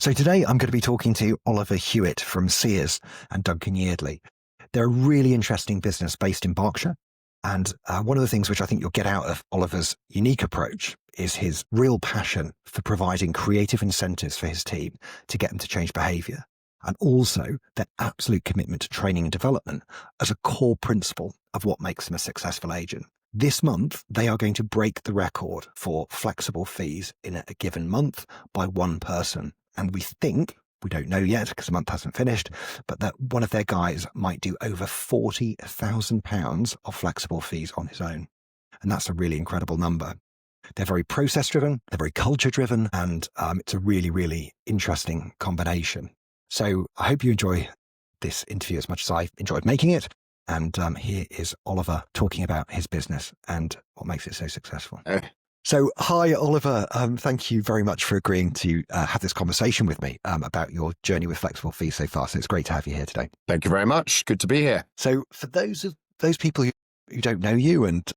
So today I'm going to be talking to Oliver Hewitt from Sears and Duncan Yeardley. They're a really interesting business based in Berkshire. And one of the things which I think you'll get out of Oliver's unique approach is his real passion for providing creative incentives for his team to get them to change behavior. And also their absolute commitment to training and development as a core principle of what makes them a successful agent. This month, they are going to break the record for flexible fees in a given month by one person. And we think, we don't know yet because the month hasn't finished, but that one of their guys might do over £40,000 of flexible fees on his own. And that's a really incredible number. They're very process driven, they're very culture driven, and it's a really, really interesting combination. So I hope you enjoy this interview as much as I enjoyed making it. And here is Oliver talking about his business and what makes it so successful. So, hi, Oliver. Thank you very much for agreeing to have this conversation with me about your journey with flexible fees so far. So it's great to have you here today. Thank you very much. Good to be here. So for those people who don't know you and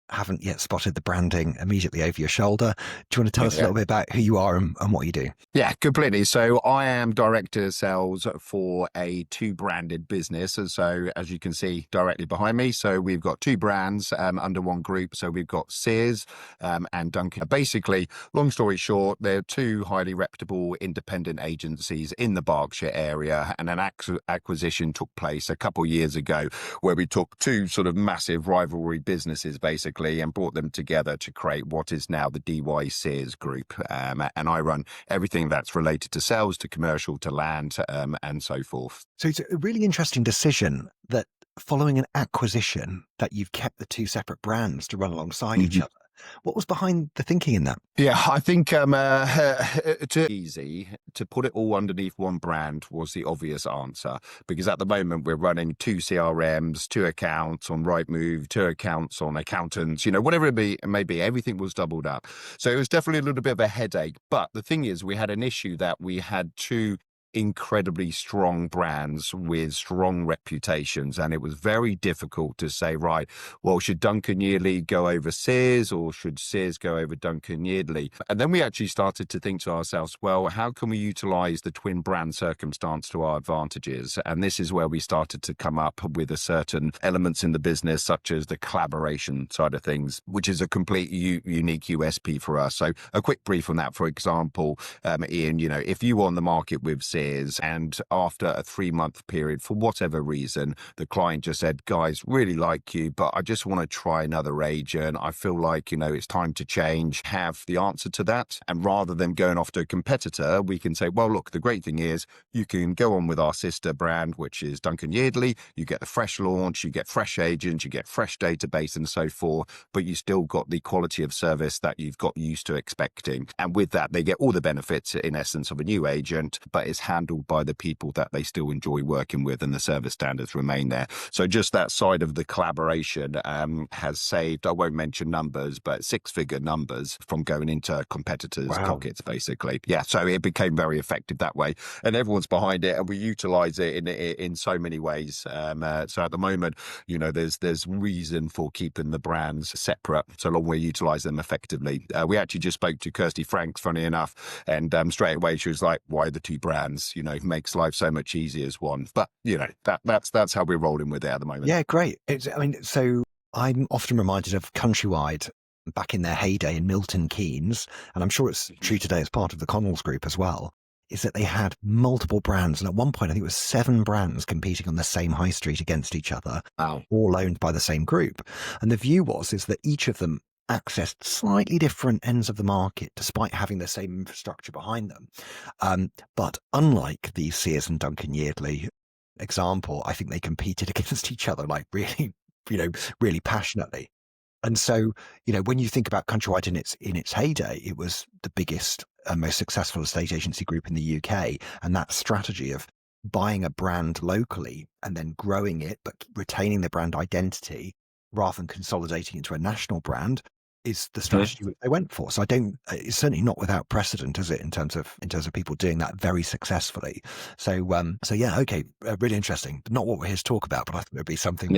haven't yet spotted the branding immediately over your shoulder, do you want to tell us a little bit about who you are and what you do? Yeah, completely. So I am director of sales for a two-branded business. And so as you can see directly behind me, so we've got two brands under one group. So we've got Sears and Duncan. Basically, long story short, they're two highly reputable independent agencies in the Berkshire area. And an acquisition took place a couple of years ago where we took two sort of massive rivalry businesses, basically, and brought them together to create what is now the DY Sears Group. And I run everything that's related to sales, to commercial, to land, and so forth. So it's a really interesting decision that following an acquisition that you've kept the two separate brands to run alongside each other. What was behind the thinking in that? Yeah, I think too easy to put it all underneath one brand was the obvious answer, because at the moment we're running two CRMs, two accounts on Rightmove, two accounts on accountants, whatever it may be, everything was doubled up. So it was definitely a little bit of a headache. But the thing is, we had an issue that we had two incredibly strong brands with strong reputations, and it was very difficult to say, right, well, should Duncan Yeardley go over Sears or should Sears go over Duncan Yeardley? And then we actually started to think to ourselves, well, how can we utilize the twin brand circumstance to our advantages? And this is where we started to come up with a certain elements in the business, such as the collaboration side of things, which is a complete unique USP for us. So a quick brief on that. For example, Ian, if you were on the market with Sears, and after a 3-month period, for whatever reason, the client just said, guys, really like you, but I just want to try another agent. I feel like, it's time to change. Have the answer to that. And rather than going off to a competitor, we can say, well, look, the great thing is you can go on with our sister brand, which is Duncan Yeardley. You get the fresh launch, you get fresh agents, you get fresh database and so forth, but you still got the quality of service that you've got used to expecting. And with that, they get all the benefits in essence of a new agent, but it's handled by the people that they still enjoy working with, and the service standards remain there. So just that side of the collaboration has saved, I won't mention numbers, but 6-figure numbers from going into competitors' pockets, basically. Yeah, so it became very effective that way, and everyone's behind it, and we utilize it in so many ways. So at the moment, there's reason for keeping the brands separate, so long we utilize them effectively. We actually just spoke to Kirsty Franks, funny enough, and straight away she was like, why the two brands? Makes life so much easier as one. But that's how we're rolling with it at the moment. Yeah, great. So I'm often reminded of Countrywide back in their heyday in Milton Keynes, and I'm sure it's true today as part of the Connells Group as well, is that they had multiple brands. And at one point, I think it was 7 brands competing on the same high street against each other, all owned by the same group. And the view is that each of them accessed slightly different ends of the market despite having the same infrastructure behind them. But unlike the Sears and Duncan Yeardley example, I think they competed against each other like really, really passionately. And so, when you think about Countrywide in its heyday, it was the biggest and most successful estate agency group in the UK. And that strategy of buying a brand locally and then growing it, but retaining the brand identity rather than consolidating into a national brand is the strategy they went for. So it's certainly not without precedent, is it, in terms of people doing that very successfully. So yeah, okay, really interesting. Not what we're here to talk about, but I think it would be something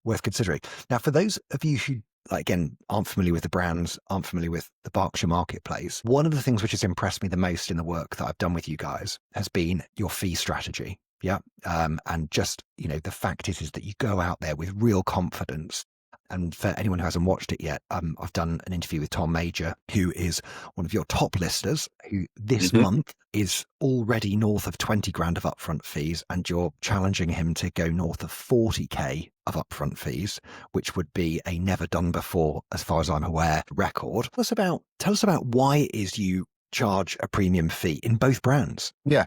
worth considering. Now, for those of you who again, aren't familiar with the brands, aren't familiar with the Berkshire marketplace, one of the things which has impressed me the most in the work that I've done with you guys has been your fee strategy. Yeah. And just, the fact is that you go out there with real confidence. And for anyone who hasn't watched it yet, I've done an interview with Tom Major, who is one of your top listers, who this month is already north of 20 grand of upfront fees, and you're challenging him to go north of 40k of upfront fees, which would be a never done before, as far as I'm aware, record. Tell us about why it is you charge a premium fee in both brands. Yeah.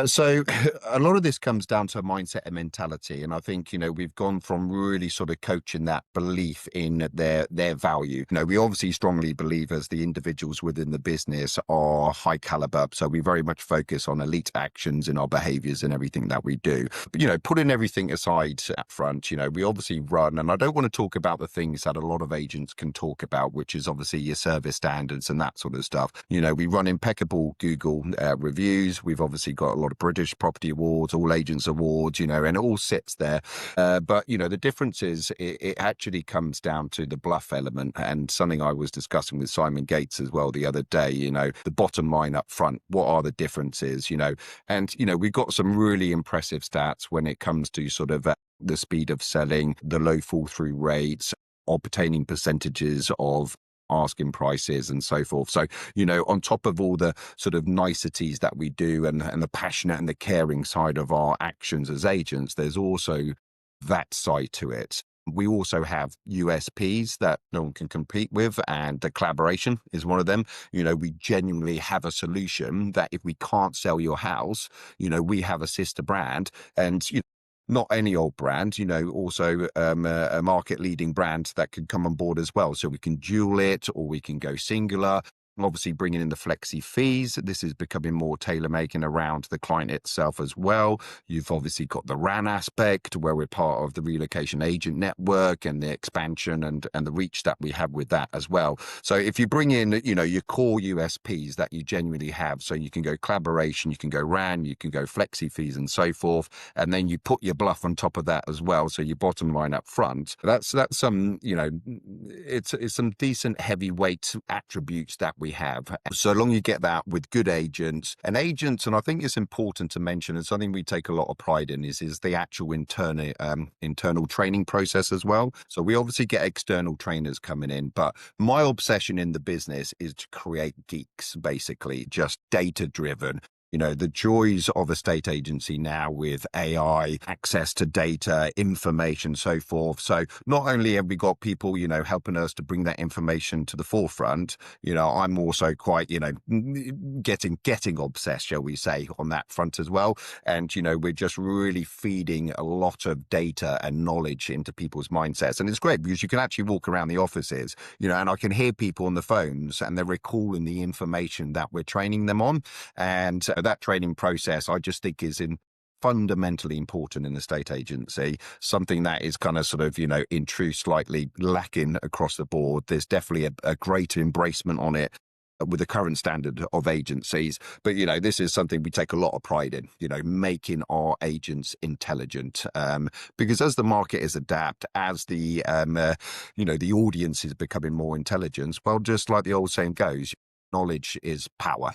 So a lot of this comes down to a mindset and mentality. And I think, we've gone from really sort of coaching that belief in their value. We obviously strongly believe as the individuals within the business are high caliber. So we very much focus on elite actions in our behaviors and everything that we do. But, putting everything aside up front, we obviously run, and I don't want to talk about the things that a lot of agents can talk about, which is obviously your service standards and that sort of stuff. We run impeccable Google reviews. We've obviously got a lot of British Property Awards, All Agents Awards, and it all sits there. But, the difference is it actually comes down to the bluff element, and something I was discussing with Simon Gates as well the other day, the bottom line up front, what are the differences, and, we've got some really impressive stats when it comes to sort of the speed of selling, the low fall through rates, obtaining percentages of asking prices and so forth. So, on top of all the sort of niceties that we do and the passionate and the caring side of our actions as agents, there's also that side to it. We also have USPs that no one can compete with, and the collaboration is one of them. We genuinely have a solution that if we can't sell your house, we have a sister brand, and not any old brand, also a market leading brand that could come on board as well. So we can dual it, or we can go singular. Obviously bringing in the flexi fees. This is becoming more tailor-making around the client itself as well. You've obviously got the RAN aspect, where we're part of the relocation agent network and the expansion and the reach that we have with that as well. So if you bring in, your core USPs that you genuinely have, so you can go collaboration, you can go RAN, you can go flexi fees and so forth, and then you put your bluff on top of that as well. So your bottom line up front, that's some, it's some decent heavyweight attributes that we have. So long you get that with good agents, and I think it's important to mention, and something we take a lot of pride in is the actual internal training process as well. So we obviously get external trainers coming in, but my obsession in the business is to create geeks, basically just data driven. The joys of a state agency now with AI, access to data, information, so forth. So not only have we got people, helping us to bring that information to the forefront, I'm also quite, getting obsessed, shall we say, on that front as well. And, we're just really feeding a lot of data and knowledge into people's mindsets. And it's great because you can actually walk around the offices, and I can hear people on the phones and they're recalling the information that we're training them on. And that training process, I just think, is fundamentally important in the state agency, something that is kind of sort of, in truth, slightly lacking across the board. There's definitely a greater embracement on it with the current standard of agencies. But, this is something we take a lot of pride in, making our agents intelligent. Because as the market is adapt, as the, the audience is becoming more intelligent, well, just like the old saying goes, knowledge is power.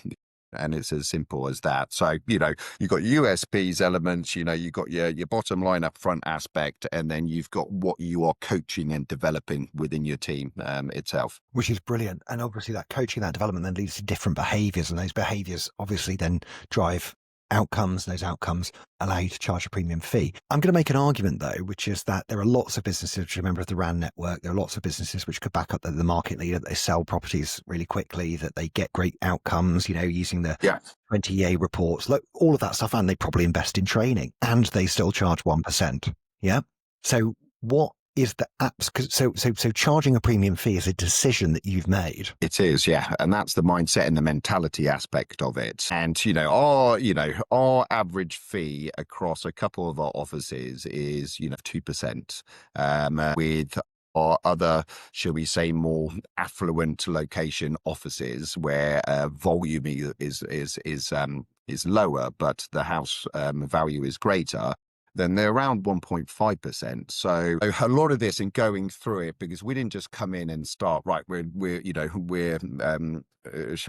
And it's as simple as that. So, you've got USPs elements, you've got your bottom line up front aspect, and then you've got what you are coaching and developing within your team itself. Which is brilliant. And obviously that coaching, that development then leads to different behaviors, and those behaviors obviously then drive outcomes, and those outcomes allow you to charge a premium fee. I'm going to make an argument though, which is that there are lots of businesses which are a member of the RAN network. There are lots of businesses which could back up the market leader, that they sell properties really quickly, that they get great outcomes, using the 20 EA reports, look, all of that stuff, and they probably invest in training, and they still charge 1%. Yeah. So what is the apps? So charging a premium fee is a decision that you've made. It is, yeah, and that's the mindset and the mentality aspect of it. And our average fee across a couple of our offices is 2%. With our other, shall we say, more affluent location offices where volume is lower, but the house value is greater. then they're around 1.5%. So a lot of this in going through it, because we didn't just come in and start, right,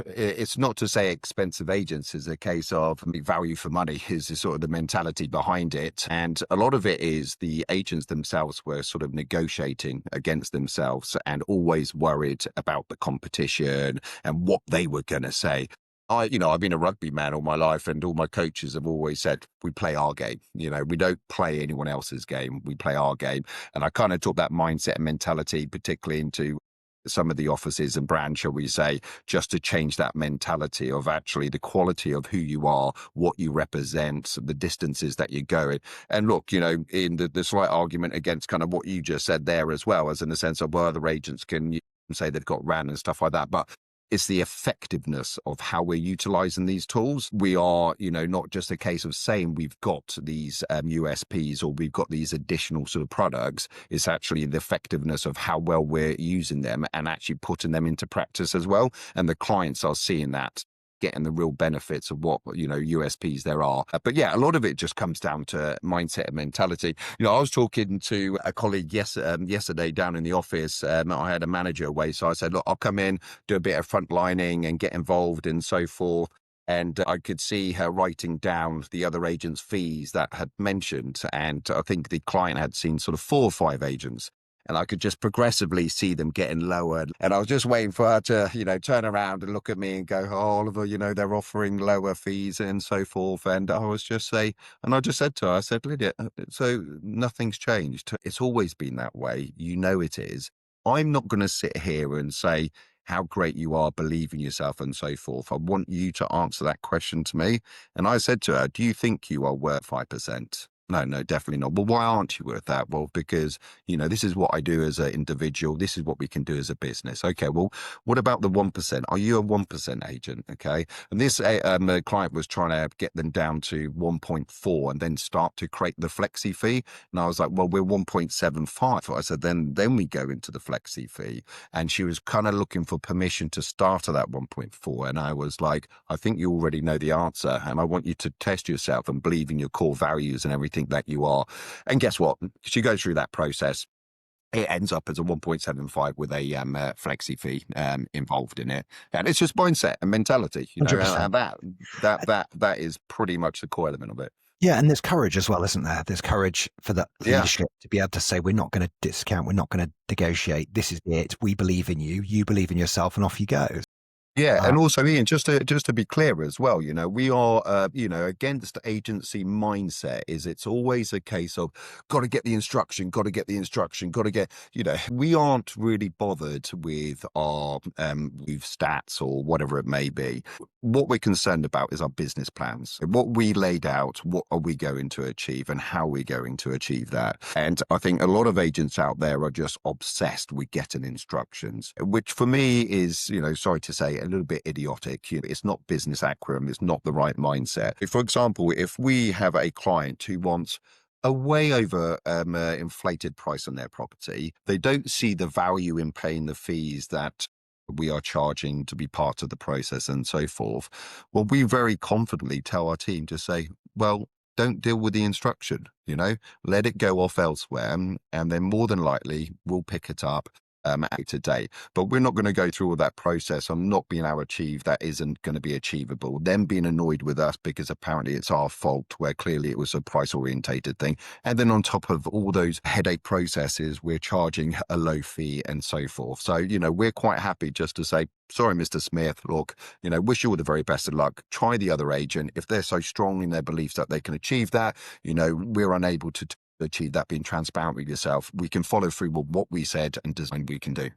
it's not to say expensive agents is a case of value for money is sort of the mentality behind it. And a lot of it is the agents themselves were sort of negotiating against themselves and always worried about the competition and what they were going to say. I've been a rugby man all my life, and all my coaches have always said, we play our game. We don't play anyone else's game. We play our game. And I kind of took that mindset and mentality, particularly into some of the offices and brands, shall we say, just to change that mentality of actually the quality of who you are, what you represent, the distances that you're going. And look, in the slight argument against kind of what you just said there as well, as in the sense of, well, other agents can say they've got ran and stuff like that. But it's the effectiveness of how we're utilizing these tools. We are, not just a case of saying we've got these USPs or we've got these additional sort of products. It's actually the effectiveness of how well we're using them and actually putting them into practice as well. And the clients are seeing that, getting the real benefits of what, USPs there are. But yeah, a lot of it just comes down to mindset and mentality. I was talking to a colleague yesterday down in the office. I had a manager away. So I said, look, I'll come in, do a bit of frontlining and get involved and so forth. And I could see her writing down the other agents' fees that had mentioned. And I think the client had seen sort of 4 or 5 agents. And I could just progressively see them getting lower. And I was just waiting for her to, turn around and look at me and go, oh, Oliver, they're offering lower fees and so forth. And I just said to her, I said, Lydia, so nothing's changed. It's always been that way. It is. I'm not going to sit here and say how great you are, believe in yourself and so forth. I want you to answer that question to me. And I said to her, do you think you are worth 5%? No, definitely not. Well, why aren't you worth that? Well, because, this is what I do as an individual. This is what we can do as a business. Okay, well, what about the 1%? Are you a 1% agent? Okay. And this client was trying to get them down to 1.4 and then start to create the flexi fee. And I was like, well, we're 1.75. I said, then we go into the flexi fee. And she was kind of looking for permission to start at that 1.4. And I was like, I think you already know the answer. And I want you to test yourself and believe in your core values and everything that you are. And guess what? She goes through that process. It ends up as a 1.75 with a flexi fee involved in it. And it's just mindset and mentality, 100%. and that is pretty much the core element of it. Yeah, and there's courage as well, isn't there? There's courage for the leadership to be able to say, we're not going to discount, we're not going to negotiate. This is it. We believe in you. You believe in yourself, and off you go. Yeah, and also, Ian, just to be clear as well, we are, against agency mindset. It's always a case of got to get the instruction, got to get, we aren't really bothered with our stats or whatever it may be. What we're concerned about is our business plans. What we laid out, what are we going to achieve and how are we going to achieve that? And I think a lot of agents out there are just obsessed with getting instructions, which for me is, sorry to say, a little bit idiotic. It's not business acumen. It's not the right mindset. For example, if we have a client who wants a way over inflated price on their property, they don't see the value in paying the fees that we are charging to be part of the process and so forth. Well, we very confidently tell our team to say, well, don't deal with the instruction, let it go off elsewhere. And then more than likely we'll pick it up today. But we're not going to go through all that process of not being able to achieve that isn't going to be achievable. Them being annoyed with us because apparently it's our fault, where clearly it was a price orientated thing. And then on top of all those headache processes, we're charging a low fee and so forth. So, we're quite happy just to say, sorry, Mr. Smith, look, wish you all the very best of luck. Try the other agent. If they're so strong in their beliefs that they can achieve that, we're unable to achieve that, being transparent with yourself. We can follow through with what we said and design we can do.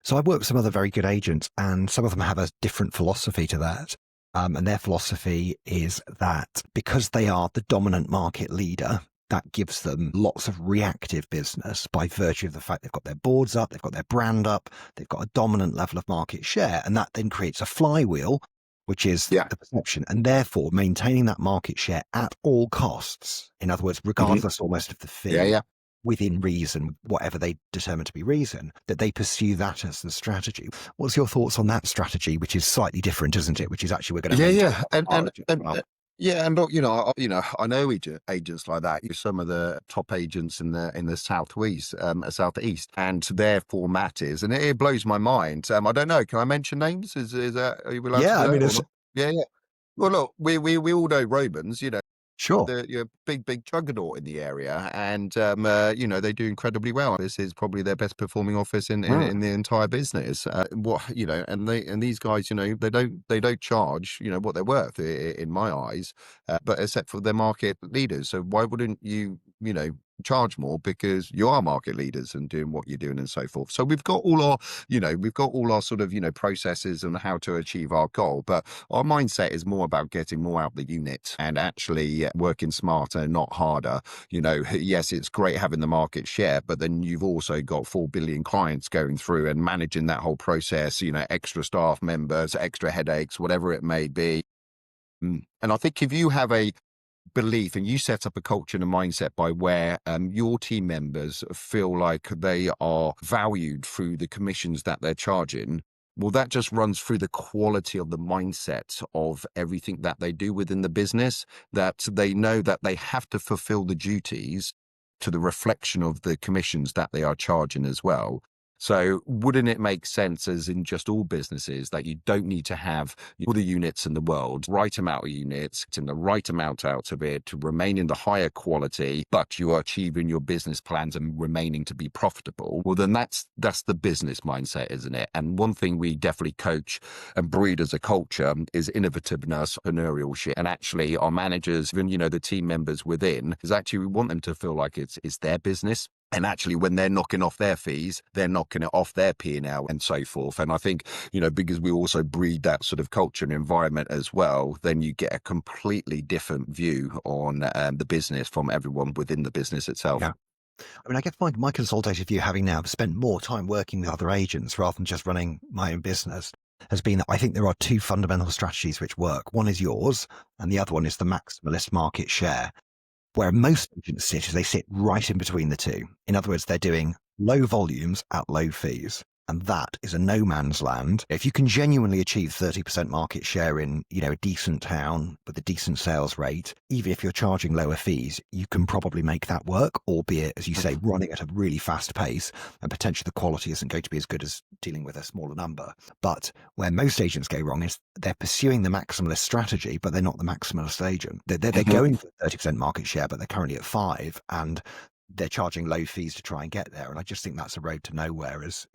So I work with some other very good agents, and some of them have a different philosophy to that. And their philosophy is that because they are the dominant market leader, that gives them lots of reactive business by virtue of the fact they've got their boards up, they've got their brand up, they've got a dominant level of market share. And that then creates a flywheel, which is the perception, and therefore maintaining that market share at all costs. In other words, regardless almost of the fee, within reason, whatever they determine to be reason, that they pursue that as the strategy. What's your thoughts on that strategy, which is slightly different, isn't it? Which is actually we're going to Yeah, and look, I know agents like that. Some of the top agents in the southeast, and their format is, and it blows my mind. I don't know. Can I mention names? Is that, are you allowed to Yeah, do I that mean, or it's not? Yeah, yeah. Well, look, we all know Romans. sure. The big juggernaut in the area, and they do incredibly well. This is probably their best performing office Mm. in the entire business. And these guys, they don't charge what they're worth in my eyes, but except for their market leaders. So why wouldn't charge more, because you are market leaders and doing what you're doing and so forth. So we've got all our sort of processes and how to achieve our goal, but our mindset is more about getting more out the unit and actually working smarter, not harder. Yes, it's great having the market share, but then you've also got 4 billion clients going through and managing that whole process, extra staff members, extra headaches, whatever it may be. And I think if you have a belief and you set up a culture and a mindset by where your team members feel like they are valued through the commissions that they're charging, well, that just runs through the quality of the mindset of everything that they do within the business, that they know that they have to fulfill the duties to the reflection of the commissions that they are charging as well. So wouldn't it make sense, as in just all businesses, that you don't need to have all the units in the world, right amount of units, getting the right amount out of it to remain in the higher quality, but you are achieving your business plans and remaining to be profitable? Well, then that's the business mindset, isn't it? And one thing we definitely coach and breed as a culture is innovativeness, entrepreneurship, and actually our managers, even the team members within, is actually we want them to feel like it's their business. And actually, when they're knocking off their fees, they're knocking it off their P&L and so forth. And I think, because we also breed that sort of culture and environment as well, then you get a completely different view on the business from everyone within the business itself. Yeah. I mean, I guess my consultative view, having now spent more time working with other agents rather than just running my own business, has been that I think there are two fundamental strategies which work. One is yours, and the other one is the maximalist market share. Where most agents sit is they sit right in between the two. In other words, they're doing low volumes at low fees. And that is a no man's land. If you can genuinely achieve 30% market share in, a decent town with a decent sales rate, even if you're charging lower fees, you can probably make that work, albeit, as you say, running at a really fast pace, and potentially the quality isn't going to be as good as dealing with a smaller number. But where most agents go wrong is they're pursuing the maximalist strategy, but they're not the maximalist agent. They're going for 30% market share, but they're currently at 5%, and they're charging low fees to try and get there. And I just think that's a road to nowhere is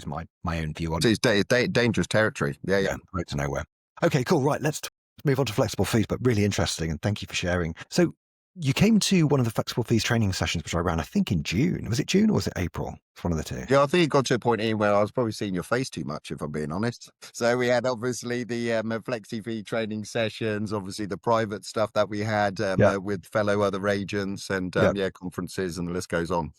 my own view on it. It's dangerous territory. Yeah, yeah. Yeah, road to nowhere. Okay, cool. Right, let's move on to flexible fees, but really interesting. And thank you for sharing. So you came to one of the flexible fees training sessions, which I ran, I think, in June. Was it June or was it April? It's one of the two. Yeah, I think it got to a point in where I was probably seeing your face too much, if I'm being honest. So we had obviously the flexi fee training sessions, obviously the private stuff that we had Yeah. with fellow other agents, and Yeah. conferences, and the list goes on.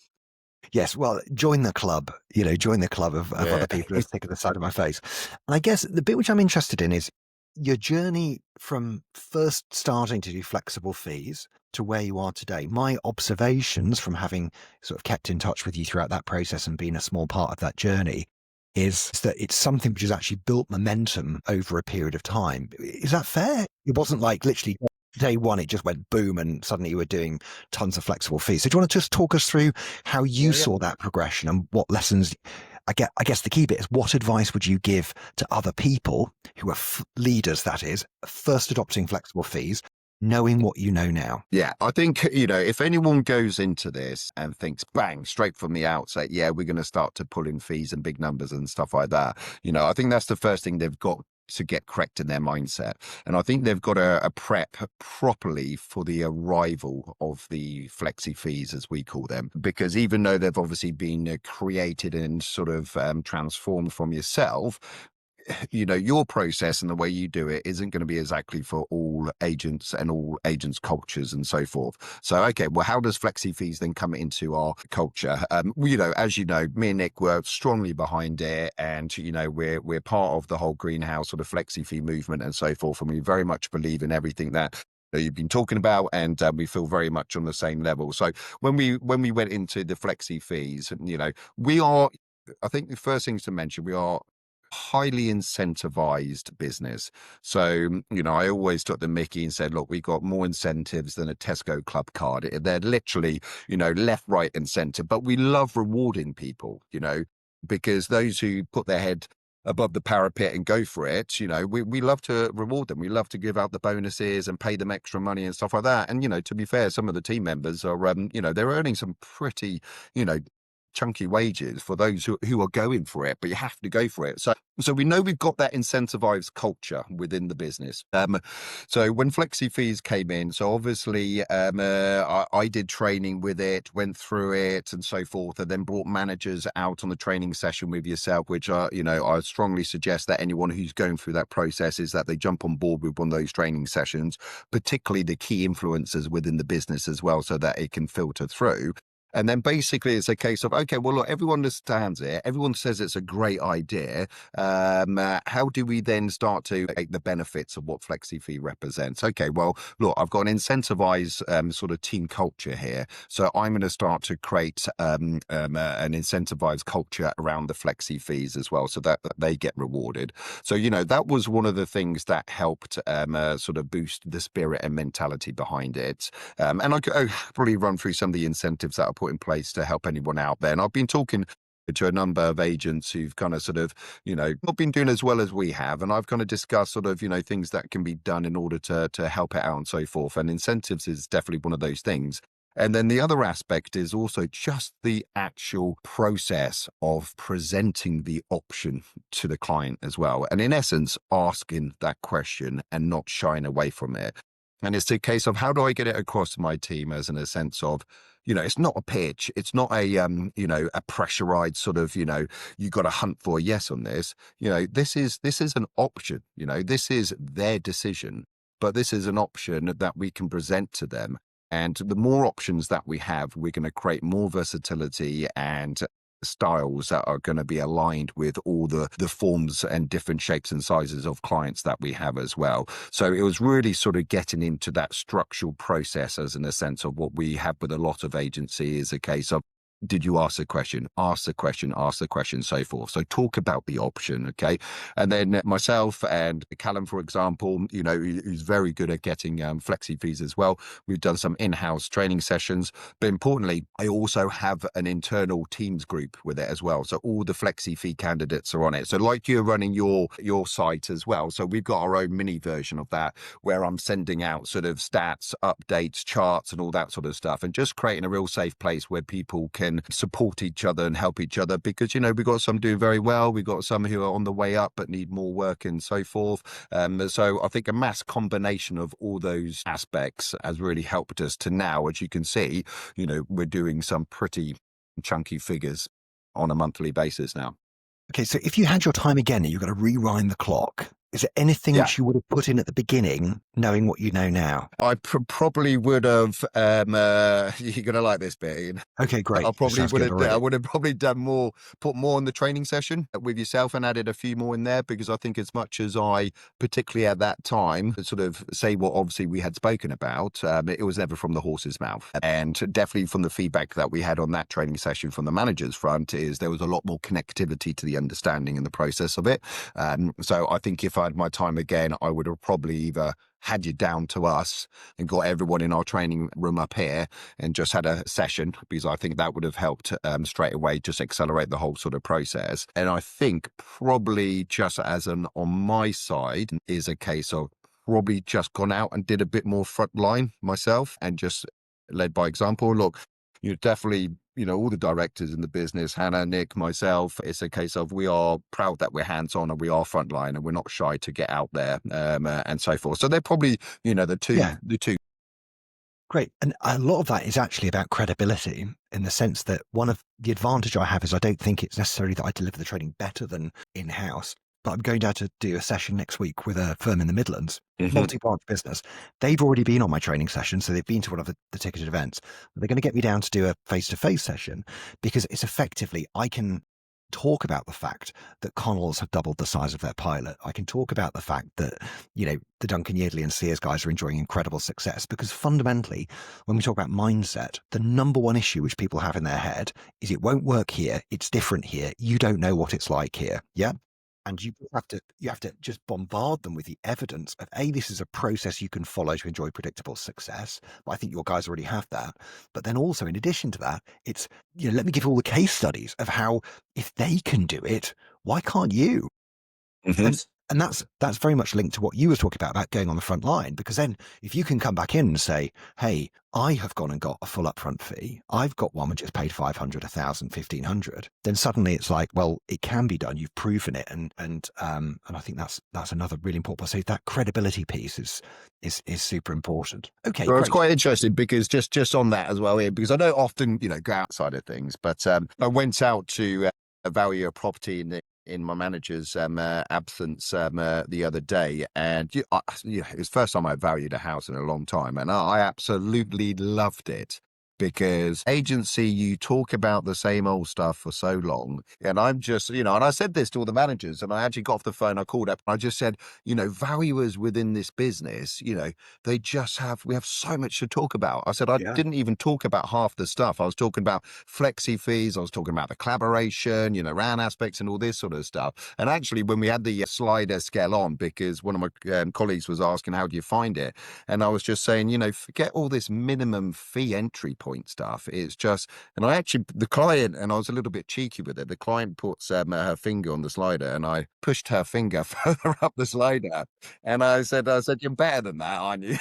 Yes, well, join the club, join the club of Yeah. other people who stick at the side of my face. And I guess the bit which I'm interested in is your journey from first starting to do flexible fees to where you are today. My observations from having sort of kept in touch with you throughout that process and been a small part of that journey is that it's something which has actually built momentum over a period of time. Is that fair? It wasn't like literally day one, it just went boom and suddenly you were doing tons of flexible fees. So do you want to just talk us through how you Yeah. saw that progression and what lessons? I guess the key bit is, what advice would you give to other people who are leaders, that is, first adopting flexible fees, knowing what you know now? Yeah, I think, if anyone goes into this and thinks, bang, straight from the outset, yeah, we're going to start to pull in fees and big numbers and stuff like that, I think that's the first thing they've got to get correct in their mindset. And I think they've got to prep properly for the arrival of the flexi fees, as we call them, because even though they've obviously been created and sort of transformed from yourself, your process and the way you do it isn't going to be exactly for all agents and all agents' cultures and so forth. So, okay, well, how does flexi fees then come into our culture? As you know, me and Nick were strongly behind it, and we're part of the whole greenhouse sort of flexi fee movement and so forth, and we very much believe in everything that you've been talking about, and we feel very much on the same level. So when we went into the flexi fees, we are. I think the first things to mention, we are highly incentivized business. So, I always took the mickey and said, look, we've got more incentives than a Tesco club card. They're literally, left, right incentive, but we love rewarding people, because those who put their head above the parapet and go for it, we love to reward them. We love to give out the bonuses and pay them extra money and stuff like that. And, to be fair, some of the team members are, they're earning some pretty, you know, chunky wages for those who are going for it, but you have to go for it. So we know we've got that incentivized culture within the business. So when flexi fees came in, so obviously I did training with it, went through it and so forth, and then brought managers out on the training session with yourself, which I strongly suggest that anyone who's going through that process is that they jump on board with one of those training sessions, particularly the key influencers within the business as well, so that it can filter through. And then basically it's a case of, okay, well, look, everyone understands it. Everyone says it's a great idea. How do we then start to take the benefits of what flexi fee represents? Okay, well, look, I've got an incentivized sort of team culture here. So I'm going to start to create an incentivized culture around the flexi fees as well, so that they get rewarded. So, that was one of the things that helped sort of boost the spirit and mentality behind it. And I could probably run through some of the incentives that are put in place to help anyone out there. And I've been talking to a number of agents who've kind of sort of, not been doing as well as we have. And I've kind of discussed sort of, things that can be done in order to help it out and so forth. And incentives is definitely one of those things. And then the other aspect is also just the actual process of presenting the option to the client as well. And in essence, asking that question and not shying away from it. And it's a case of, how do I get it across to my team as in a sense of, it's not a pitch. It's not a pressurized sort of, you got to hunt for a yes on this. This is an option. This is their decision, but this is an option that we can present to them. And the more options that we have, we're going to create more versatility and styles that are going to be aligned with all the forms and different shapes and sizes of clients that we have as well. So it was really sort of getting into that structural process, as in a sense of what we have with a lot of agency is a case of, did you ask the question, ask the question, ask the question, so forth. So talk about the option, okay? And then myself and Callum, for example, who's very good at getting flexi fees as well. We've done some in-house training sessions, but importantly, I also have an internal Teams group with it as well. So all the flexi fee candidates are on it. So like you're running your site as well. So we've got our own mini version of that where I'm sending out sort of stats, updates, charts, and all that sort of stuff, and just creating a real safe place where people can support each other and help each other, because we've got some doing very well, we've got some who are on the way up but need more work and so forth. So I think a mass combination of all those aspects has really helped us to now, as you can see, we're doing some pretty chunky figures on a monthly basis now. Okay, so if you had your time again and you've got to rewind the clock, is there anything which you would have put in at the beginning, knowing what you know now? I probably would have. You're gonna like this bit, Ian. Okay, great. I probably would have. I would have probably done more, put more on the training session with yourself, and added a few more in there, because I think as much as I, particularly at that time, sort of say what obviously we had spoken about, it was never from the horse's mouth, and definitely from the feedback that we had on that training session from the manager's front is there was a lot more connectivity to the understanding and the process of it. So I think if I had my time again, I would have probably either had you down to us and got everyone in our training room up here and just had a session, because I think that would have helped straight away just accelerate the whole sort of process. And I think probably just as on my side is a case of probably just gone out and did a bit more frontline myself and just led by example. Look, you definitely, all the directors in the business, Hannah, Nick, myself, it's a case of we are proud that we're hands-on and we are frontline and we're not shy to get out there and so forth. So they're probably, the two. Great. And a lot of that is actually about credibility, in the sense that one of the advantage I have is I don't think it's necessarily that I deliver the training better than in-house. But I'm going down to do a session next week with a firm in the Midlands, multi-branch business. They've already been on my training session, so they've been to one of the ticketed events. They're going to get me down to do a face-to-face session, because it's effectively, I can talk about the fact that Connells have doubled the size of their pilot. I can talk about the fact that, the Duncan Yeardley and Sears guys are enjoying incredible success, because fundamentally, when we talk about mindset, the number one issue which people have in their head is it won't work here. It's different here. You don't know what it's like here. Yeah. And you have to just bombard them with the evidence of this is a process you can follow to enjoy predictable success. But I think your guys already have that. But then also, in addition to that, it's, let me give all the case studies of how, if they can do it, why can't you? Mhm. And that's very much linked to what you were talking about going on the front line, because then if you can come back in and say, hey, I have gone and got a full upfront fee, I've got one which is paid 500, 1,000, 1,500, then suddenly it's like, well, it can be done. You've proven it, and I think that's another really important. So that credibility piece is super important. Okay, Well, it's great. quite interesting because just on that as well here, because I don't often, go outside of things, but I went out to value a property in my manager's absence the other day, and it was the first time I valued a house in a long time, and I absolutely loved it. Because agency, you talk about the same old stuff for so long. And I'm just, and I said this to all the managers, and I actually got off the phone, I called up, and I just said, valuers within this business, we have so much to talk about. I said, I Yeah. didn't even talk about half the stuff. I was talking about flexi fees. I was talking about the collaboration, RAN aspects and all this sort of stuff. And actually, when we had the slider scale on, because one of my colleagues was asking, how do you find it? And I was just saying, forget all this minimum fee entry point stuff. It's just, and the client, and I was a little bit cheeky with it. The client puts her finger on the slider, and I pushed her finger further up the slider. And I said, you're better than that, aren't you?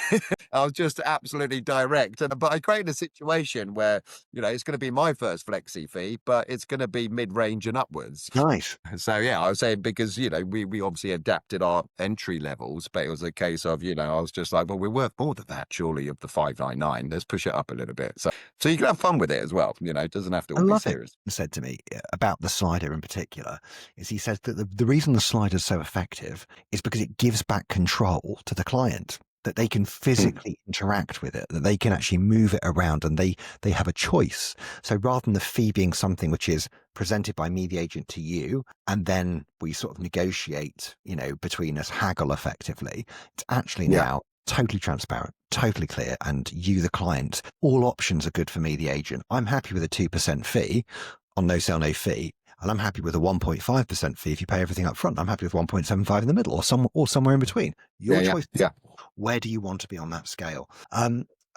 I was just absolutely direct. But I created a situation where, it's going to be my first flexi fee, but it's going to be mid-range and upwards. Nice. So, yeah, I was saying, because, we obviously adapted our entry levels, but it was a case of, I was just like, well, we're worth more than that, surely, of the 599. Let's push it up a little bit. So you can have fun with it as well. It doesn't have to all be Another thing serious. he said to me about the slider in particular is he says that the reason the slider is so effective is because it gives back control to the client, that they can physically interact with it, that they can actually move it around, and they have a choice. So rather than the fee being something which is presented by me, the agent, to you, and then we sort of negotiate, between us, haggle effectively, it's actually now totally transparent, totally clear, and you, the client, all options are good for me, the agent. I'm happy with a 2% fee on no sale, no fee. And I'm happy with a 1.5% fee if you pay everything up front. I'm happy with 1.75 in the middle, or somewhere in between. Your choice. Yeah. Where do you want to be on that scale?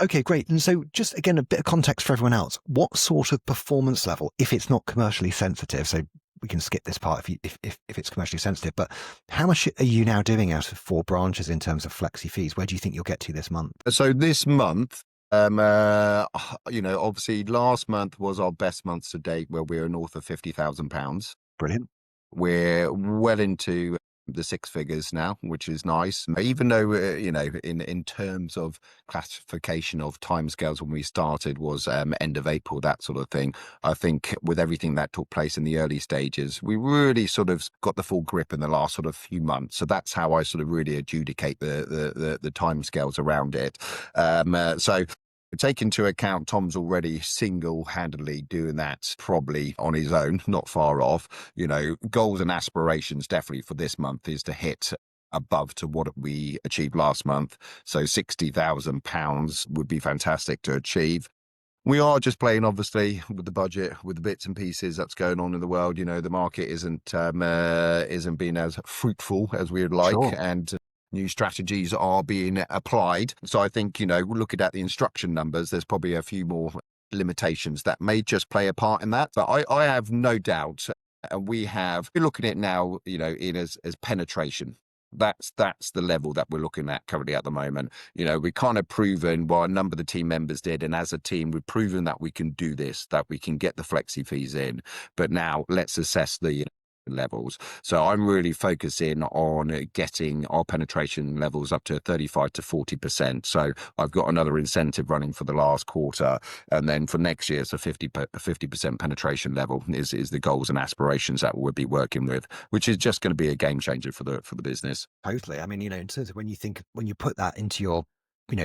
Okay, great. And so just again, a bit of context for everyone else. What sort of performance level, if it's not commercially sensitive, so we can skip this part if it's commercially sensitive, but how much are you now doing out of 4 branches in terms of flexi fees? Where do you think you'll get to this month? So this month, obviously last month was our best month to date, where we're north of £50,000. Brilliant. We're well into the 6 figures now, which is nice. Even though, in terms of classification of timescales, when we started was end of April, that sort of thing. I think with everything that took place in the early stages, we really sort of got the full grip in the last sort of few months. So that's how I sort of really adjudicate the timescales around it. So take into account Tom's already single-handedly doing that probably on his own, not far off. Goals and aspirations definitely for this month is to hit above to what we achieved last month. So £60,000 would be fantastic to achieve. We are just playing, obviously, with the budget, with the bits and pieces that's going on in the world. The market isn't being as fruitful as we would like. Sure. And new strategies are being applied. So I think, looking at the instruction numbers, there's probably a few more limitations that may just play a part in that. But I have no doubt, and we're looking at it now, in as penetration. That's the level that we're looking at currently at the moment. We've kind of proven what a number of the team members did, and as a team, we've proven that we can do this, that we can get the flexi fees in. But now let's assess the levels. So I'm really focusing on getting our penetration levels up to 35 to 40%. So I've got another incentive running for the last quarter, and then for next year, it's a 50% penetration level is the goals and aspirations that we'll be working with, which is just going to be a game changer for the business. Totally. I mean, in terms of when you put that into your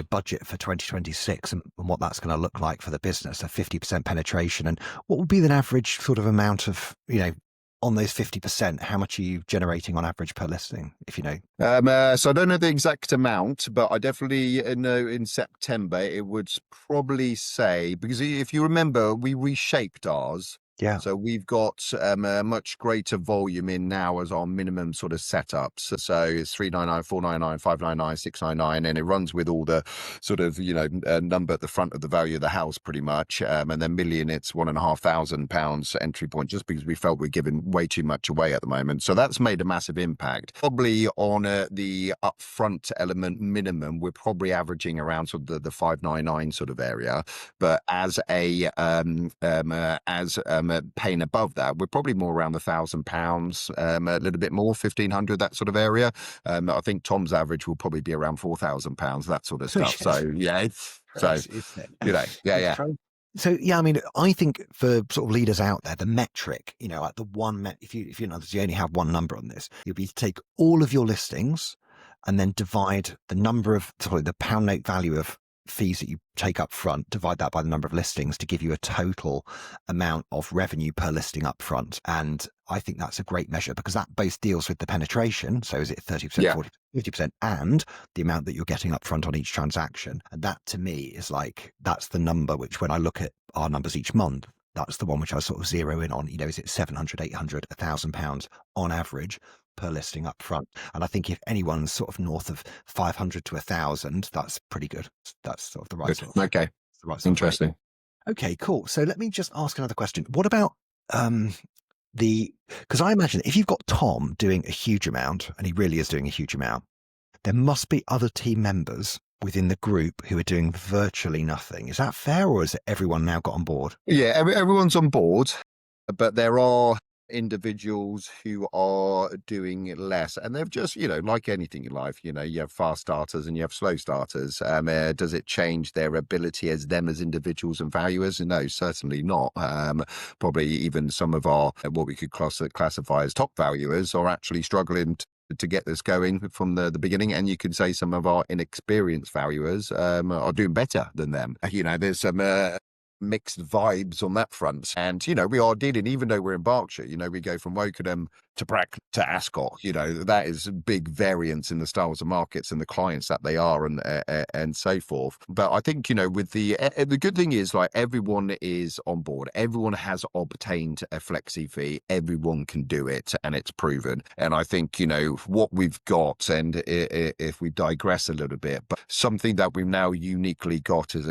budget for 2026 and what that's going to look like for the business, a 50% penetration, and what would be the average sort of amount of on those 50%, how much are you generating on average per listing, if you know? So I don't know the exact amount, but I definitely know in September it would probably say, because if you remember, we reshaped ours Yeah. So we've got a much greater volume in now as our minimum sort of setups. So it's 399, 499, 599, 699, and it runs with all the sort of, number at the front of the value of the house pretty much. And then million, it's £1,500 entry point, just because we felt we're giving way too much away at the moment. So that's made a massive impact. Probably on the upfront element minimum, we're probably averaging around sort of the 599 sort of area. But as paying above that, we're probably more around £1,000, a little bit more, 1,500, that sort of area. I think Tom's average will probably be around £4,000, that sort of stuff. So yeah, yeah. So yeah, I mean, I think for sort of leaders out there, the metric, like the one, if you only have one number on this, you'll be to take all of your listings and then divide the pound note value of fees that you take up front, divide that by the number of listings to give you a total amount of revenue per listing up front. And I think that's a great measure because that both deals with the penetration. So is it 30%, 40%, 50%, and the amount that you're getting up front on each transaction. And that to me is that's the number which, when I look at our numbers each month, that's the one which I sort of zero in on. Is it 700, 800, £1,000 on average per listing up front? And I think if anyone's sort of north of 500 to 1,000, that's pretty good. That's sort of the right sort of. Okay. The right sort Interesting. Okay, cool. So let me just ask another question. What about because I imagine if you've got Tom doing a huge amount, and he really is doing a huge amount, there must be other team members within the group who are doing virtually nothing. Is that fair, or has everyone now got on board? Yeah, everyone's on board, but there are individuals who are doing less, and they've just, like anything in life, you have fast starters and you have slow starters. Does it change their ability as individuals and valuers? No, certainly not. Probably even some of our what we could classify as top valuers are actually struggling to get this going from the beginning, and you could say some of our inexperienced valuers are doing better than them. There's some mixed vibes on that front, and we are dealing, even though we're in Berkshire, we go from Wokingham to Brack to Ascot. That is big variance in the styles of markets and the clients that they are, and so forth. But I think with the good thing is, everyone is on board, everyone has obtained a flexi fee, everyone can do it, and it's proven. And I think what we've got, and if we digress a little bit, but something that we've now uniquely got is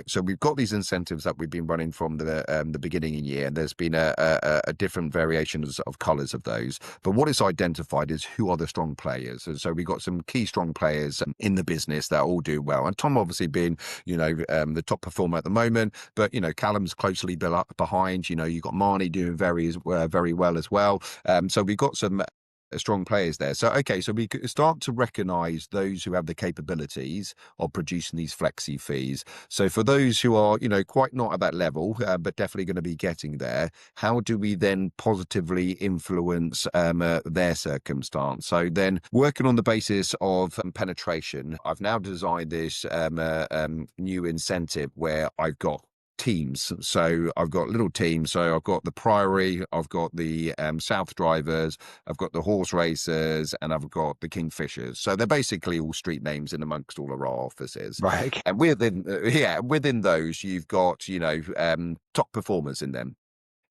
so we've got these incentives that we've been running from the beginning of the year, and there's been a different variations of colors of those. But what it's identified is who are the strong players. And so we've got some key strong players in the business that all do well. And Tom obviously being, the top performer at the moment, but, Callum's closely behind, you've got Marnie doing very well as well. So we've got some strong players there. So we start to recognize those who have the capabilities of producing these flexi fees. So for those who are quite not at that level, but definitely going to be getting there, how do we then positively influence their circumstance? So then, working on the basis of penetration, I've now designed this new incentive where I've got teams. So I've got little teams. So I've got the Priory, I've got the South Drivers, I've got the Horse Racers, and I've got the Kingfishers. So they're basically all street names in amongst all of our offices. Right. And within those, you've got, top performers in them.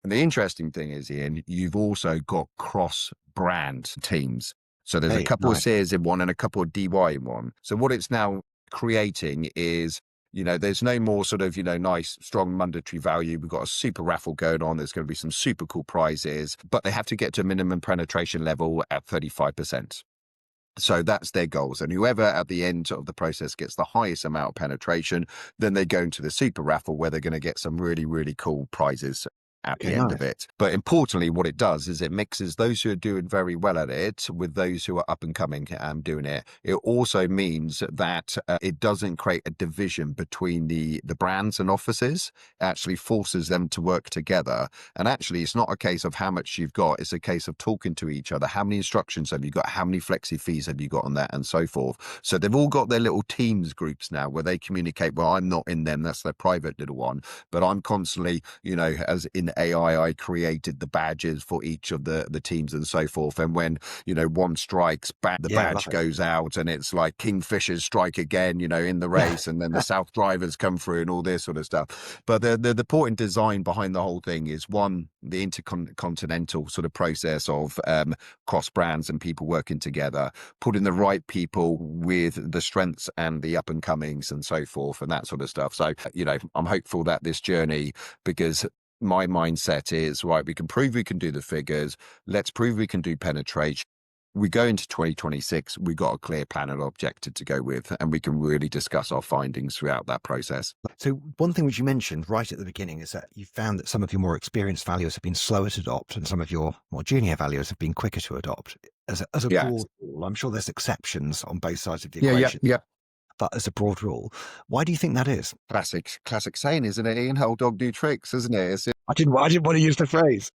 And the interesting thing is, Ian, you've also got cross-brand teams. So there's a couple of Sears in one and a couple of DY in one. So what it's now creating is, there's no more sort of, nice, strong monetary value. We've got a super raffle going on. There's going to be some super cool prizes, but they have to get to a minimum penetration level at 35%. So that's their goals. And whoever at the end of the process gets the highest amount of penetration, then they go into the super raffle where they're going to get some really, really cool prizes at the end of it. But importantly, what it does is it mixes those who are doing very well at it with those who are up and coming and doing it. It also means that it doesn't create a division between the brands and offices. It actually forces them to work together. And actually, it's not a case of how much you've got. It's a case of talking to each other. How many instructions have you got? How many flexi fees have you got on that? And so forth. So they've all got their little teams groups now where they communicate, well, I'm not in them. That's their private little one. But I'm constantly, as in AI, I created the badges for each of the teams and so forth. And when, one strikes, the Yeah, badge love it. goes out, and it's like Kingfishers strike again, in the race, and then the South drivers come through and all this sort of stuff. But the important design behind the whole thing is, one, the intercontinental sort of process of cross brands and people working together, putting the right people with the strengths and the up and comings and so forth and that sort of stuff. So, I'm hopeful that this journey, because my mindset is, right, we can prove we can do the figures. Let's prove we can do penetration. We go into 2026, we've got a clear plan and objective to go with, and we can really discuss our findings throughout that process. So one thing which you mentioned right at the beginning is that you found that some of your more experienced valuers have been slower to adopt and some of your more junior valuers have been quicker to adopt. As a Yeah. broad rule, I'm sure there's exceptions on both sides of the Yeah, equation. yeah. But as a broad rule, why do you think that is? Classic saying, isn't it, Ian? Old dog do tricks, isn't it? I didn't want to use the phrase.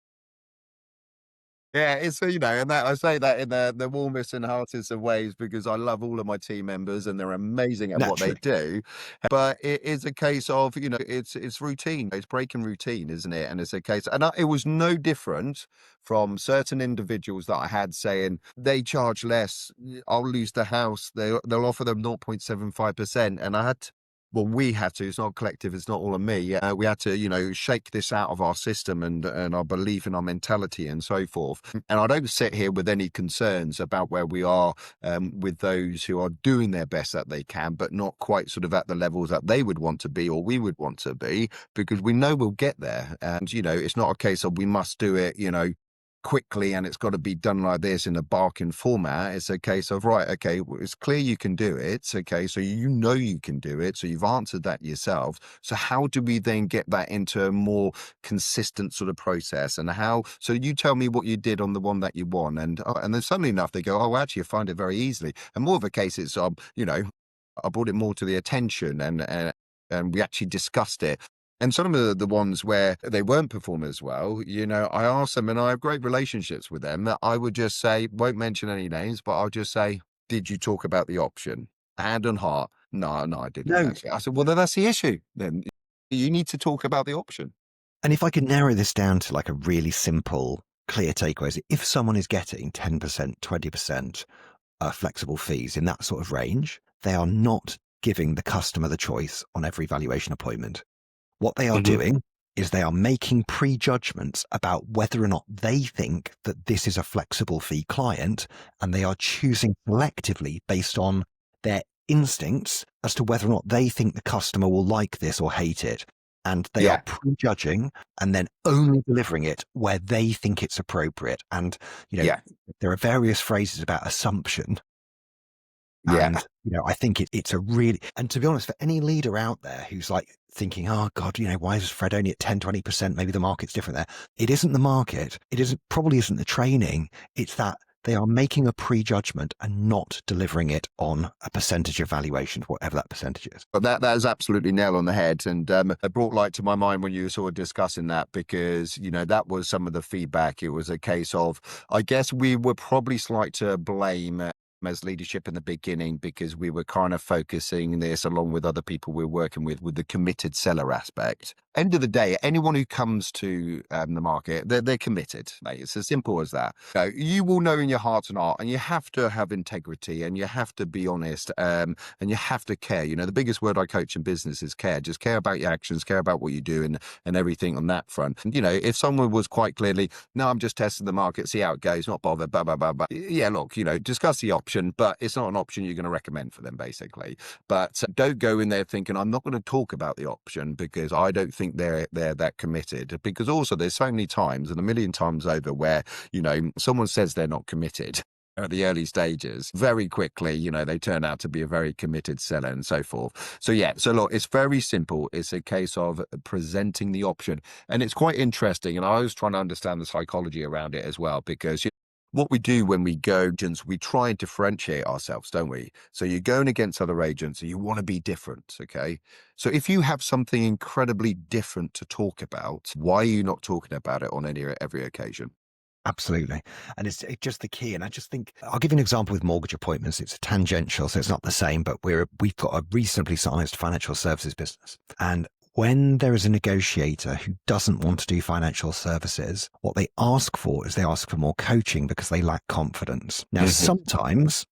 Yeah, it's and that I say that in the warmest and heartiest of ways, because I love all of my team members and they're amazing at what they do. But it is a case of, it's routine. It's breaking routine, isn't it? And it's a case, and it was no different from certain individuals that I had saying they charge less, I'll lose the house. They'll offer them 0.75%, and I had to, well, we had to, it's not collective, it's not all on me. We had to, shake this out of our system and our belief in our mentality and so forth. And I don't sit here with any concerns about where we are with those who are doing their best that they can, but not quite sort of at the levels that they would want to be or we would want to be, because we know we'll get there. And, it's not a case of we must do it, quickly and it's got to be done like this in a bargain format. It's a case of, right, okay, well, it's clear you can do it. Okay, so you can do it. So you've answered that yourself. So how do we then get that into a more consistent sort of process? And so you tell me what you did on the one that you won. And then suddenly enough, they go, oh, actually, you find it very easily. And more of a case, it's, I brought it more to the attention and we actually discussed it. And some of the ones where they weren't performing as well, I asked them, and I have great relationships with them, that I would just say, won't mention any names, but I'll just say, did you talk about the option? Hand on heart. No, I didn't. No. Actually. I said, well, then that's the issue. Then you need to talk about the option. And if I could narrow this down to like a really simple, clear takeaways, if someone is getting 10%, 20% flexible fees in that sort of range, they are not giving the customer the choice on every valuation appointment. What they are doing is they are making prejudgments about whether or not they think that this is a flexible fee client, and they are choosing selectively based on their instincts as to whether or not they think the customer will like this or hate it. And they are prejudging and then only delivering it where they think it's appropriate. And, there are various phrases about assumption. And, I think it's a really, and to be honest, for any leader out there who's like thinking, oh God, why is Fred only at 10, 20%? Maybe the market's different there. It isn't the market. Probably isn't the training. It's that they are making a prejudgment and not delivering it on a percentage of valuation, whatever that percentage is. But that is absolutely nail on the head. And it brought light to my mind when you were sort of discussing that, because, that was some of the feedback. It was a case of, I guess we were probably slight to blame as leadership in the beginning, because we were kind of focusing this along with other people we're working with the committed seller aspect. End of the day, anyone who comes to the market, they're committed, mate. It's as simple as that. You will know in your heart and heart, and you have to have integrity, and you have to be honest, and you have to care. The biggest word I coach in business is care. Just care about your actions, care about what you do, and everything on that front. And, if someone was quite clearly, no, I'm just testing the market, see how it goes, not bothered, blah, blah, blah, blah. Yeah, look, discuss the option, but it's not an option you're going to recommend for them, basically. But don't go in there thinking, I'm not going to talk about the option because I don't think they're that committed. Because also there's so many times, and a million times over, where, someone says they're not committed at the early stages, very quickly, they turn out to be a very committed seller and so forth. So look, it's very simple. It's a case of presenting the option. And it's quite interesting. And I was trying to understand the psychology around it as well, because what we do when we go agents, we try and differentiate ourselves, don't we? So you're going against other agents and you want to be different, okay? So if you have something incredibly different to talk about, why are you not talking about it on every occasion? Absolutely. And it's just the key. And I just think, I'll give you an example with mortgage appointments. It's tangential, so it's not the same, but we've got a reasonably sized financial services business. And when there is a negotiator who doesn't want to do financial services, what they ask for is they ask for more coaching because they lack confidence. Now, sometimes,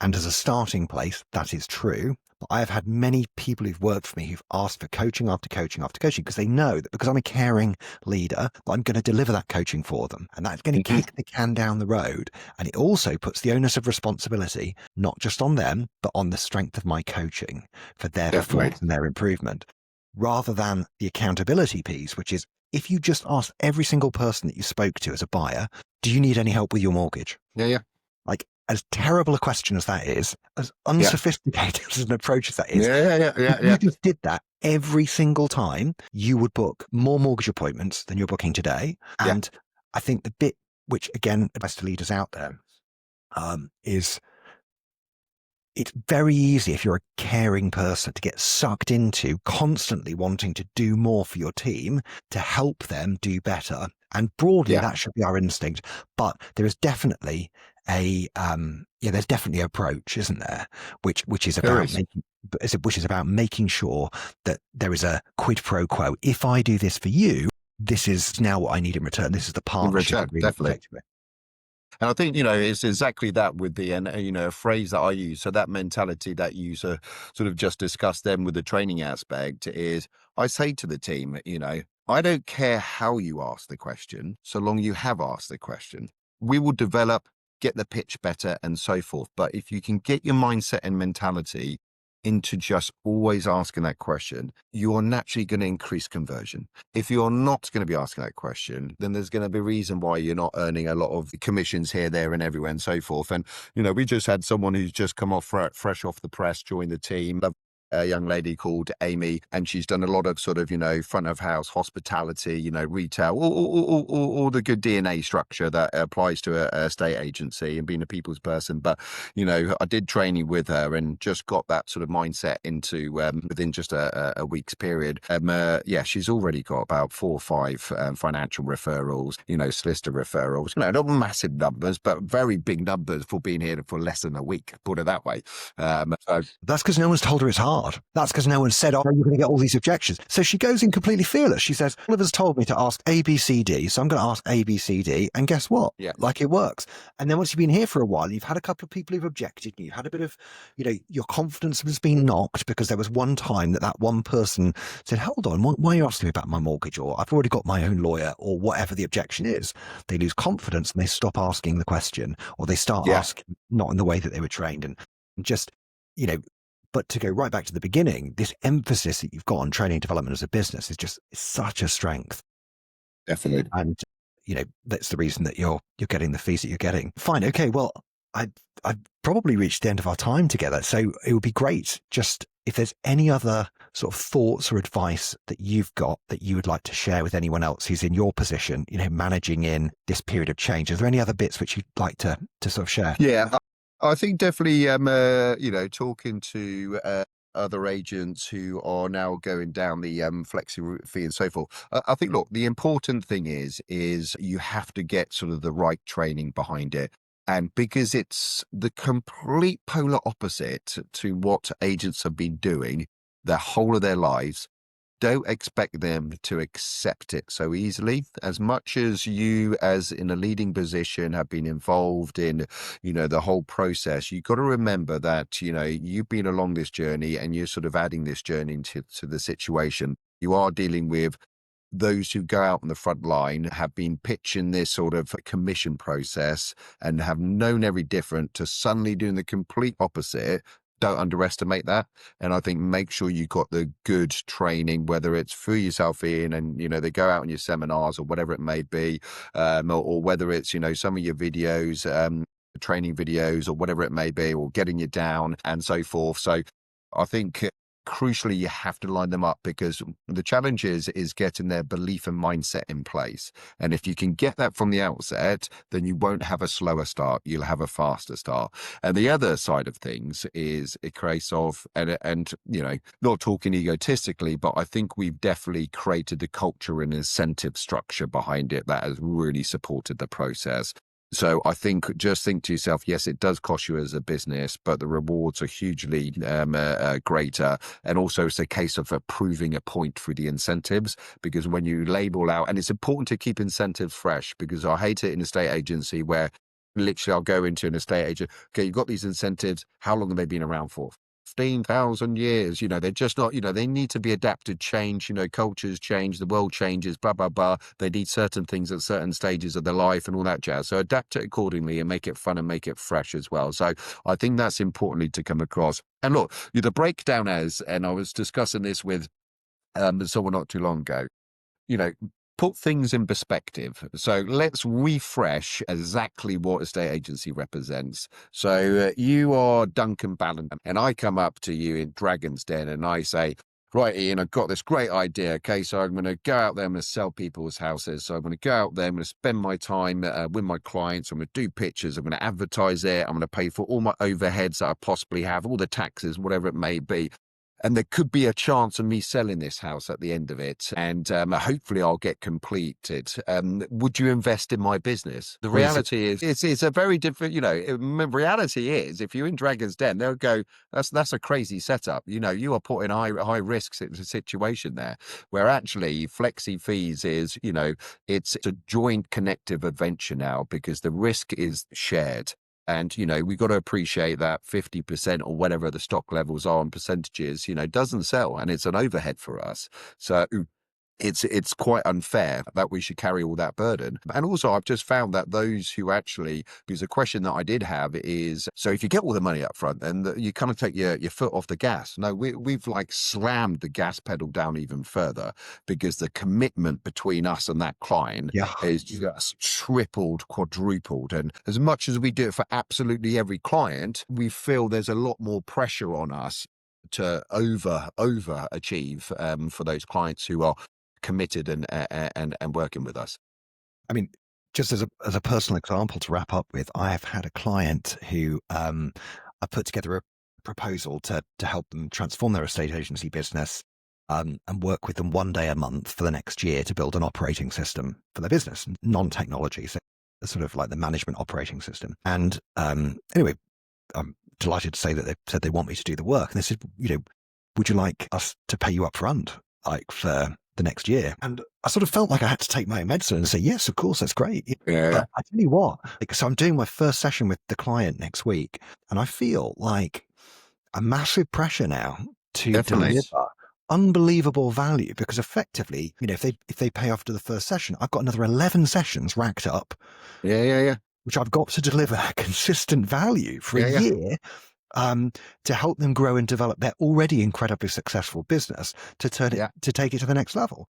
and as a starting place, that is true. But I have had many people who've worked for me who've asked for coaching after coaching after coaching because they know that because I'm a caring leader, that I'm going to deliver that coaching for them. And that's going to kick the can down the road. And it also puts the onus of responsibility, not just on them, but on the strength of my coaching for their performance and their improvement, rather than the accountability piece, which is if you just ask every single person that you spoke to as a buyer, do you need any help with your mortgage? Yeah. Like, as terrible a question as that is, as unsophisticated as an approach as that is, if you just did that every single time, you would book more mortgage appointments than you're booking today. And I think the bit which, again, advice to leaders out there is it's very easy if you're a caring person to get sucked into constantly wanting to do more for your team to help them do better. And broadly, that should be our instinct. But there is definitely there's definitely an approach, isn't there? Which is about making sure that there is a quid pro quo. If I do this for you, this is now what I need in return. This is the partnership. Definitely. And I think, it's exactly that with the, a phrase that I use. So that mentality that you sort of just discussed then with the training aspect is I say to the team, I don't care how you ask the question, so long you have asked the question. We will develop, get the pitch better and so forth. But if you can get your mindset and mentality into just always asking that question, you are naturally going to increase conversion. If you're not going to be asking that question, then there's going to be a reason why you're not earning a lot of commissions here, there, and everywhere and so forth. And, we just had someone who's just come off fresh off the press, joined the team. A young lady called Amy, and she's done a lot of sort of, front of house hospitality, retail, all the good DNA structure that applies to a estate agency and being a people's person. But, I did training with her and just got that sort of mindset into within just a week's period. She's already got about 4 or 5 financial referrals, solicitor referrals, not massive numbers, but very big numbers for being here for less than a week, put it that way. That's because no one's told her it's hard. That's because no one said, oh, you're going to get all these objections. So she goes in completely fearless. She says, Oliver's told me to ask A, B, C, D, so I'm going to ask A, B, C, D, and guess what? Like, it works. And then once you've been here for a while, you've had a couple of people who've objected, and you've had a bit of, your confidence has been knocked because there was one time that one person said, hold on, why are you asking me about my mortgage? Or I've already got my own lawyer, or whatever the objection is. They lose confidence and they stop asking the question, or they start asking not in the way that they were trained. And just, but to go right back to the beginning, this emphasis that you've got on training and development as a business is just such a strength. Definitely. And, that's the reason that you're getting the fees that you're getting. Fine. Okay. Well, I've probably reached the end of our time together. So it would be great just if there's any other sort of thoughts or advice that you've got that you would like to share with anyone else who's in your position, managing in this period of change. Are there any other bits which you'd like to sort of share? Yeah. I think definitely, talking to other agents who are now going down the flexi fee and so forth. I think, look, the important thing is you have to get sort of the right training behind it. And because it's the complete polar opposite to what agents have been doing the whole of their lives, don't expect them to accept it so easily. As much as you, as in a leading position, have been involved in, the whole process, you've got to remember that, you've been along this journey and you're sort of adding this journey to the situation. You are dealing with those who go out on the front line, have been pitching this sort of commission process and have known every different to suddenly doing the complete opposite. Don't underestimate that. And I think make sure you got the good training, whether it's through yourself in and, they go out on your seminars or whatever it may be, or whether it's, some of your videos, training videos or whatever it may be, or getting you down and so forth. So I think crucially, you have to line them up because the challenge is getting their belief and mindset in place. And if you can get that from the outset, then you won't have a slower start. You'll have a faster start. And the other side of things is a case of, and not talking egotistically, but I think we've definitely created the culture and incentive structure behind it that has really supported the process. So I think just think to yourself, yes, it does cost you as a business, but the rewards are hugely greater. And also it's a case of proving a point through the incentives, because when you label out, and it's important to keep incentives fresh, because I hate it in a estate agency where literally I'll go into an estate agent, okay, you've got these incentives. How long have they been around for? 15,000 years. They're just not, they need to be adapted, change, cultures change, the world changes, blah, blah, blah. They need certain things at certain stages of their life and all that jazz. So adapt it accordingly and make it fun and make it fresh as well. So I think that's importantly to come across. And look, the breakdown and I was discussing this with someone not too long ago, put things in perspective. So let's refresh exactly what estate agency represents. So you are Duncan Ballant, and I come up to you in Dragon's Den and I say, right, Ian, I've got this great idea. Okay, so I'm going to go out there, I'm going to sell people's houses. So I'm going to go out there, I'm going to spend my time with my clients. I'm going to do pictures. I'm going to advertise it. I'm going to pay for all my overheads that I possibly have, all the taxes, whatever it may be. And there could be a chance of me selling this house at the end of it. And hopefully I'll get completed. Would you invest in my business? The reality is, it's a very different, reality is, if you're in Dragon's Den, they'll go, that's a crazy setup. You are putting high risks into a situation there, where actually flexi fees is, it's a joint connective adventure now, because the risk is shared. And, we've got to appreciate that 50% or whatever the stock levels are on percentages, doesn't sell, and it's an overhead for us. So it's quite unfair that we should carry all that burden. And also I've just found that those who actually, because the question that I did have is, so if you get all the money up front, then you kind of take your foot off the gas. No, we've like slammed the gas pedal down even further, because the commitment between us and that client is just tripled, quadrupled. And as much as we do it for absolutely every client, we feel there's a lot more pressure on us to over achieve for those clients who are committed and working with us. I mean, just as a personal example to wrap up with, I have had a client who I put together a proposal to help them transform their estate agency business and work with them one day a month for the next year to build an operating system for their business, non-technology, so sort of like the management operating system. And anyway, I'm delighted to say that they said they want me to do the work, and they said, would you like us to pay you up front, like for the next year? And I sort of felt like I had to take my own medicine and say, yes, of course, that's great. Yeah. But I tell you what, so I'm doing my first session with the client next week, and I feel like a massive pressure now to deliver unbelievable value, because effectively, if they pay after the first session, I've got another 11 sessions racked up. Yeah. Which I've got to deliver consistent value for a year. To help them grow and develop their already incredibly successful business, to turn it, to take it to the next level.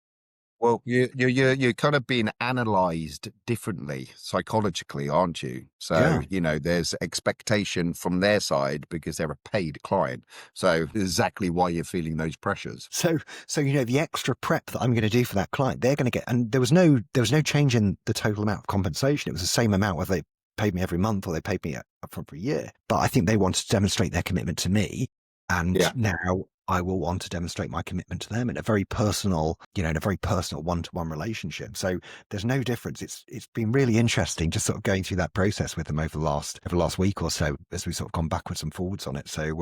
Well, you're kind of being analyzed differently psychologically, aren't you? So, there's expectation from their side because they're a paid client. So exactly why you're feeling those pressures. So the extra prep that I'm going to do for that client, they're going to get, and there was no change in the total amount of compensation. It was the same amount whether they paid me every month or they paid me upfront for a year. But I think they wanted to demonstrate their commitment to me, and now I will want to demonstrate my commitment to them in a very personal, one-to-one relationship. So there's no difference. It's been really interesting just sort of going through that process with them over the last week or so, as we've sort of gone backwards and forwards on it. So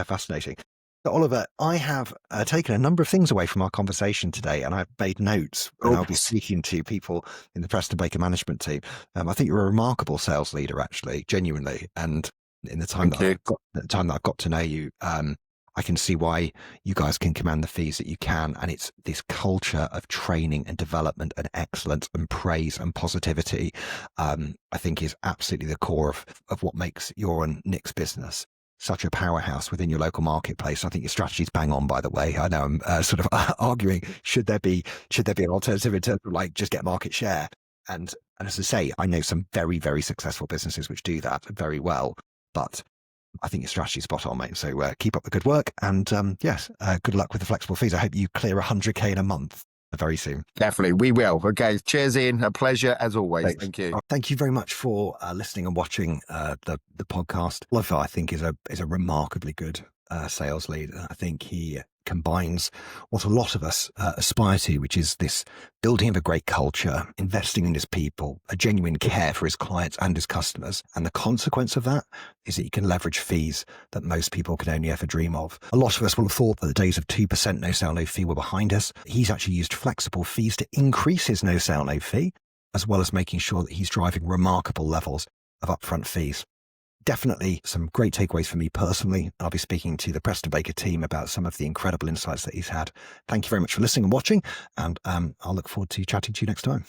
fascinating. So Oliver, I have taken a number of things away from our conversation today, and I've made notes, and I'll be speaking to people in the Preston Baker management team. I think you're a remarkable sales leader, actually, genuinely. And in the time that I've got to know you, I can see why you guys can command the fees that you can. And it's this culture of training and development and excellence and praise and positivity, I think is absolutely the core of what makes your and Nick's business such a powerhouse within your local marketplace. I think your strategy's bang on, by the way. I know I'm sort of arguing, should there be an alternative in terms of like just get market share? And as I say, I know some very, very successful businesses which do that very well, but I think your strategy's spot on, mate. So keep up the good work, and good luck with the flexible fees. I hope you clear 100K in a month very soon. Definitely, we will. Okay, cheers, Ian. A pleasure as always. Thanks. Thank you. Thank you very much for listening and watching the podcast. Oliver, I think, is a remarkably good sales lead. I think he combines what a lot of us aspire to, which is this building of a great culture, investing in his people, a genuine care for his clients and his customers. And the consequence of that is that you can leverage fees that most people could only ever dream of. A lot of us will have thought that the days of 2% no sale, no fee were behind us. He's actually used flexible fees to increase his no sale, no fee, as well as making sure that he's driving remarkable levels of upfront fees. Definitely some great takeaways for me personally. I'll be speaking to the Preston Baker team about some of the incredible insights that he's had. Thank you very much for listening and watching, and I'll look forward to chatting to you next time.